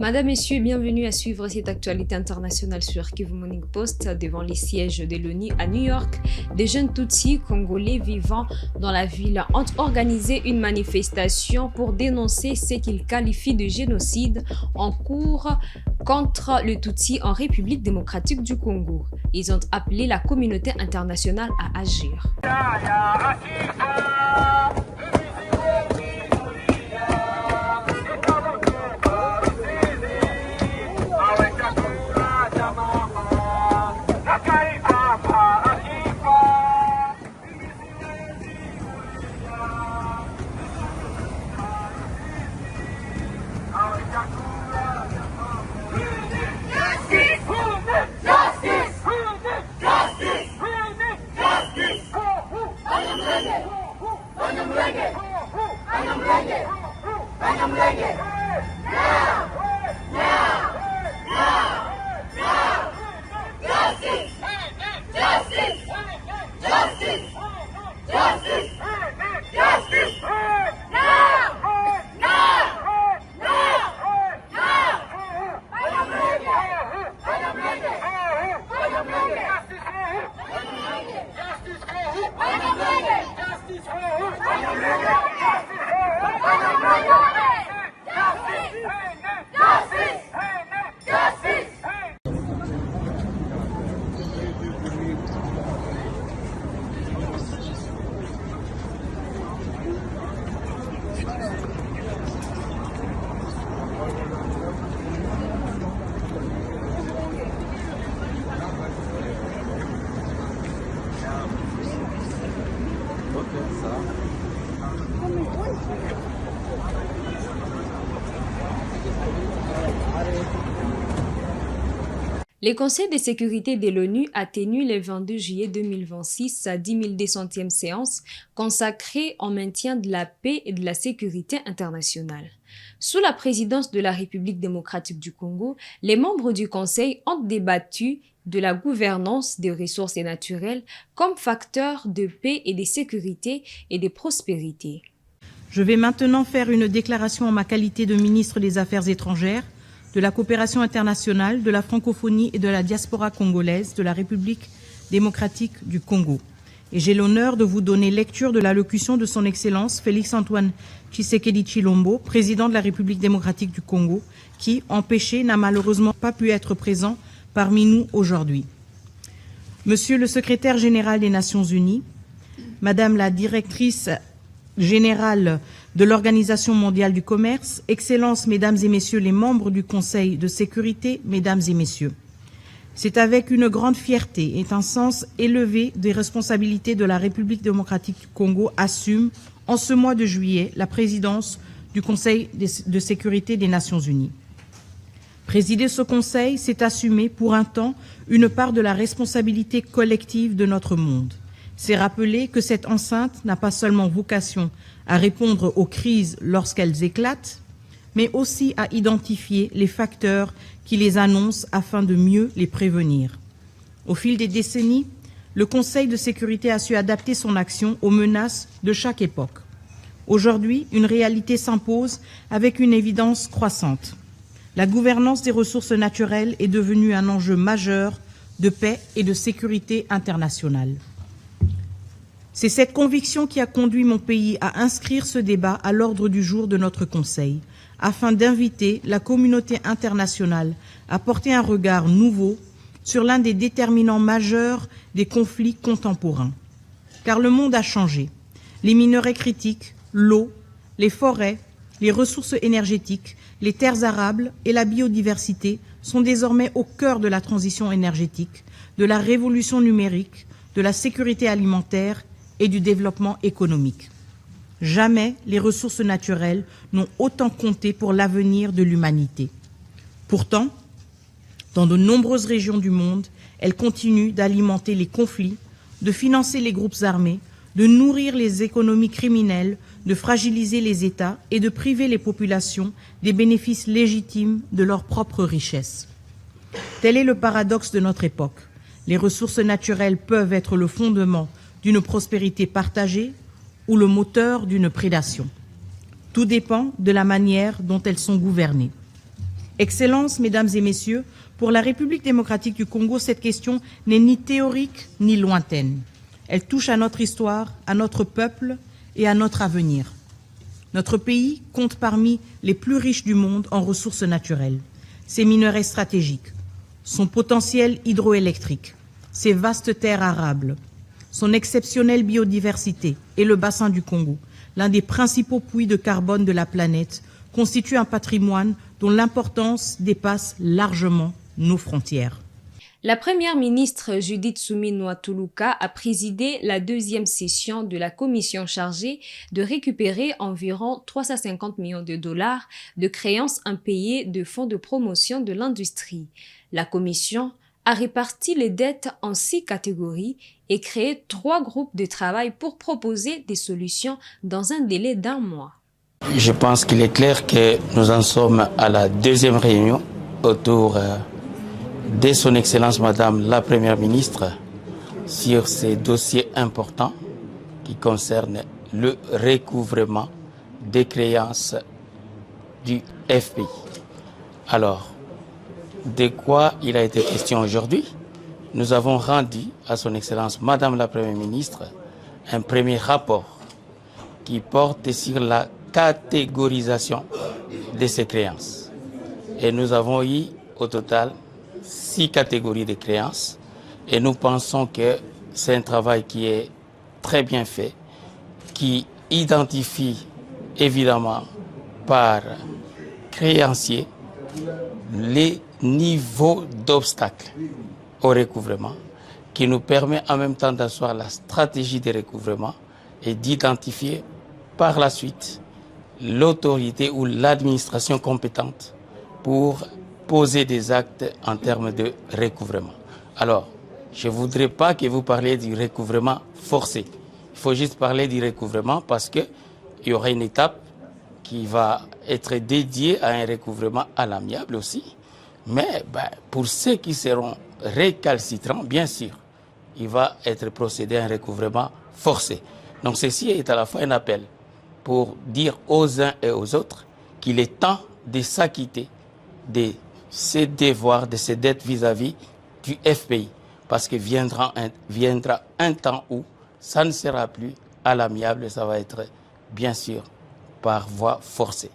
Madame, Messieurs, bienvenue à suivre cette actualité internationale sur Kivu Morning Post. Devant les sièges de l'ONU à New York, des jeunes Tutsis congolais vivant dans la ville ont organisé une manifestation pour dénoncer ce qu'ils qualifient de génocide en cours contre le Tutsi en République démocratique du Congo. Ils ont appelé la communauté internationale à agir. Le Conseil de sécurité de l'ONU a tenu le 22 juillet 2026 sa 10 200e séance consacrée au maintien de la paix et de la sécurité internationale. Sous la présidence de la République démocratique du Congo, les membres du Conseil ont débattu de la gouvernance des ressources naturelles comme facteur de paix et de sécurité et de prospérité. Je vais maintenant faire une déclaration en ma qualité de ministre des Affaires étrangères, de la coopération internationale, de la francophonie et de la diaspora congolaise de la République démocratique du Congo. Et j'ai l'honneur de vous donner lecture de l'allocution de son Excellence Félix-Antoine Tshisekedi Tshilombo, président de la République démocratique du Congo, qui, empêché, n'a malheureusement pas pu être présent parmi nous aujourd'hui. Monsieur le secrétaire général des Nations Unies, Madame la directrice générale de l'Organisation mondiale du commerce, Excellences, Mesdames et Messieurs les membres du Conseil de sécurité, Mesdames et Messieurs. C'est avec une grande fierté et un sens élevé des responsabilités de la République démocratique du Congo assume, en ce mois de juillet, la présidence du Conseil de sécurité des Nations Unies. Présider ce Conseil, c'est assumer pour un temps une part de la responsabilité collective de notre monde. C'est rappeler que cette enceinte n'a pas seulement vocation à répondre aux crises lorsqu'elles éclatent, mais aussi à identifier les facteurs qui les annoncent afin de mieux les prévenir. Au fil des décennies, le Conseil de sécurité a su adapter son action aux menaces de chaque époque. Aujourd'hui, une réalité s'impose avec une évidence croissante. La gouvernance des ressources naturelles est devenue un enjeu majeur de paix et de sécurité internationale. C'est cette conviction qui a conduit mon pays à inscrire ce débat à l'ordre du jour de notre Conseil, afin d'inviter la communauté internationale à porter un regard nouveau sur l'un des déterminants majeurs des conflits contemporains. Car le monde a changé. Les minerais critiques, l'eau, les forêts, les ressources énergétiques, les terres arables et la biodiversité sont désormais au cœur de la transition énergétique, de la révolution numérique, de la sécurité alimentaire et du développement économique. Jamais les ressources naturelles n'ont autant compté pour l'avenir de l'humanité. Pourtant, dans de nombreuses régions du monde, elles continuent d'alimenter les conflits, de financer les groupes armés, de nourrir les économies criminelles, de fragiliser les États et de priver les populations des bénéfices légitimes de leurs propres richesses. Tel est le paradoxe de notre époque. Les ressources naturelles peuvent être le fondement d'une prospérité partagée ou le moteur d'une prédation. Tout dépend de la manière dont elles sont gouvernées. Excellences, Mesdames et Messieurs, pour la République démocratique du Congo, cette question n'est ni théorique ni lointaine. Elle touche à notre histoire, à notre peuple et à notre avenir. Notre pays compte parmi les plus riches du monde en ressources naturelles. Ses minerais stratégiques, son potentiel hydroélectrique, ses vastes terres arables, son exceptionnelle biodiversité et le bassin du Congo, l'un des principaux puits de carbone de la planète, constitue un patrimoine dont l'importance dépasse largement nos frontières. La première ministre Judith Suminwa Tuluka a présidé la deuxième session de la commission chargée de récupérer environ 350 millions de dollars de créances impayées de fonds de promotion de l'industrie. La commission a réparti les dettes en 6 catégories et créé 3 groupes de travail pour proposer des solutions dans un délai d'1 mois. Je pense qu'il est clair que nous en sommes à la deuxième réunion autour de son Excellence Madame la Première ministre sur ces dossiers importants qui concernent le recouvrement des créances du FPI. Alors, de quoi il a été question aujourd'hui? Nous avons rendu à son Excellence Madame la Première ministre un premier rapport qui porte sur la catégorisation de ces créances. Et nous avons eu au total 6 catégories de créances et nous pensons que c'est un travail qui est très bien fait, qui identifie évidemment par créancier les niveaux d'obstacles au recouvrement, qui nous permet en même temps d'asseoir la stratégie de recouvrement et d'identifier par la suite l'autorité ou l'administration compétente pour poser des actes en termes de recouvrement. Alors, je ne voudrais pas que vous parliez du recouvrement forcé. Il faut juste parler du recouvrement parce qu'il y aura une étape qui va être dédiée à un recouvrement à l'amiable aussi. Mais pour ceux qui seront récalcitrants, bien sûr, il va être procédé à un recouvrement forcé. Donc ceci est à la fois un appel pour dire aux uns et aux autres qu'il est temps de s'acquitter de ses devoirs, de ses dettes vis-à-vis du FPI. Parce que viendra un temps où ça ne sera plus à l'amiable, ça va être bien sûr par voie forcée.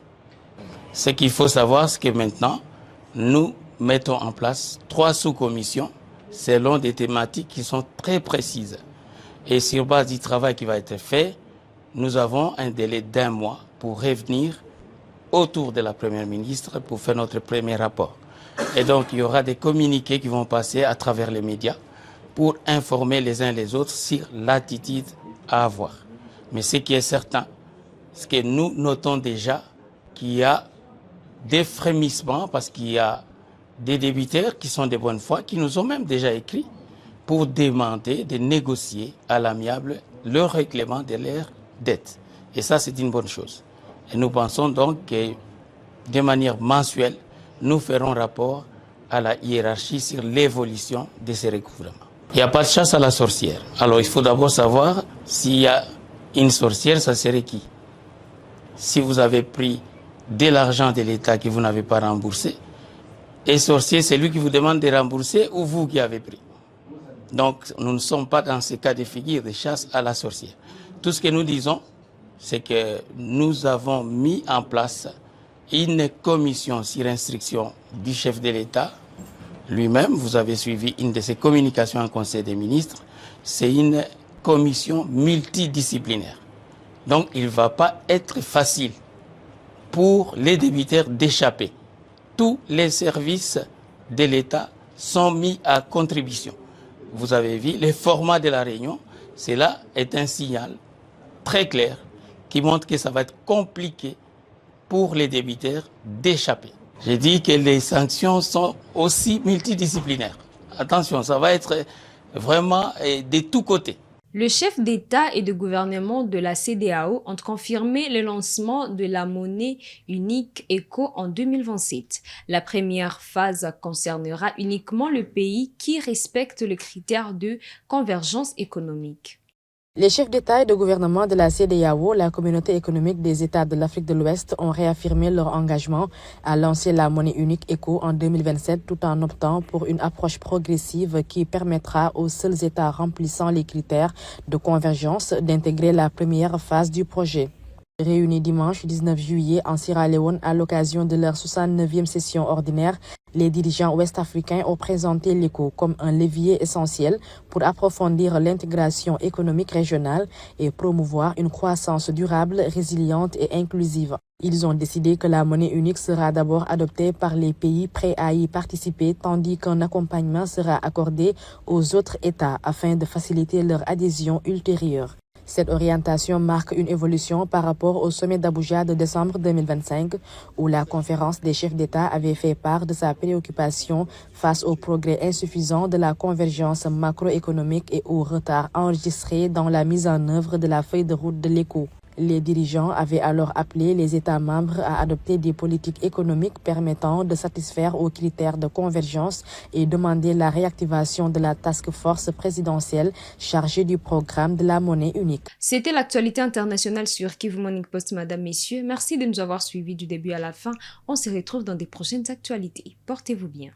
Ce qu'il faut savoir, c'est que maintenant, nous mettons en place 3 sous-commissions selon des thématiques qui sont très précises. Et sur base du travail qui va être fait, nous avons un délai d'1 mois pour revenir autour de la Première ministre pour faire notre premier rapport. Et donc, il y aura des communiqués qui vont passer à travers les médias pour informer les uns les autres sur l'attitude à avoir. Mais ce qui est certain, c'est que nous notons déjà qu'il y a des frémissements parce qu'il y a des débiteurs qui sont de bonne foi, qui nous ont même déjà écrit pour demander de négocier à l'amiable le règlement de leurs dettes. Et ça, c'est une bonne chose. Et nous pensons donc que de manière mensuelle, nous ferons rapport à la hiérarchie sur l'évolution de ces recouvrements. Il n'y a pas de chasse à la sorcière. Alors il faut d'abord savoir s'il y a une sorcière, ça serait qui? Si vous avez pris de l'argent de l'État que vous n'avez pas remboursé, et sorcier, c'est lui qui vous demande de rembourser ou vous qui avez pris. Donc nous ne sommes pas dans ce cas de figure de chasse à la sorcière. Tout ce que nous disons, c'est que nous avons mis en place une commission sur instruction du chef de l'État lui-même. Vous avez suivi une de ses communications en Conseil des ministres. C'est une commission multidisciplinaire. Donc, il ne va pas être facile pour les débiteurs d'échapper. Tous les services de l'État sont mis à contribution. Vous avez vu le format de la réunion. Cela est un signal très clair qui montre que ça va être compliqué pour les débiteurs d'échapper. J'ai dit que les sanctions sont aussi multidisciplinaires. Attention, ça va être vraiment de tous côtés. Le chef d'État et de gouvernement de la CEDEAO ont confirmé le lancement de la monnaie unique ECO en 2027. La première phase concernera uniquement le pays qui respecte le critère de convergence économique. Les chefs d'État et de gouvernement de la CEDEAO, la communauté économique des États de l'Afrique de l'Ouest, ont réaffirmé leur engagement à lancer la monnaie unique ECO en 2027 tout en optant pour une approche progressive qui permettra aux seuls États remplissant les critères de convergence d'intégrer la première phase du projet. Réunis dimanche 19 juillet en Sierra Leone à l'occasion de leur 69e session ordinaire, les dirigeants ouest-africains ont présenté l'ECO comme un levier essentiel pour approfondir l'intégration économique régionale et promouvoir une croissance durable, résiliente et inclusive. Ils ont décidé que la monnaie unique sera d'abord adoptée par les pays prêts à y participer, tandis qu'un accompagnement sera accordé aux autres États afin de faciliter leur adhésion ultérieure. Cette orientation marque une évolution par rapport au sommet d'Abuja de décembre 2025, où la conférence des chefs d'État avait fait part de sa préoccupation face au progrès insuffisant de la convergence macroéconomique et au retard enregistré dans la mise en œuvre de la feuille de route de l'ECO. Les dirigeants avaient alors appelé les États membres à adopter des politiques économiques permettant de satisfaire aux critères de convergence et demander la réactivation de la task force présidentielle chargée du programme de la monnaie unique. C'était l'actualité internationale sur Kivu Morning Post, mesdames, messieurs. Merci de nous avoir suivis du début à la fin. On se retrouve dans des prochaines actualités. Portez-vous bien.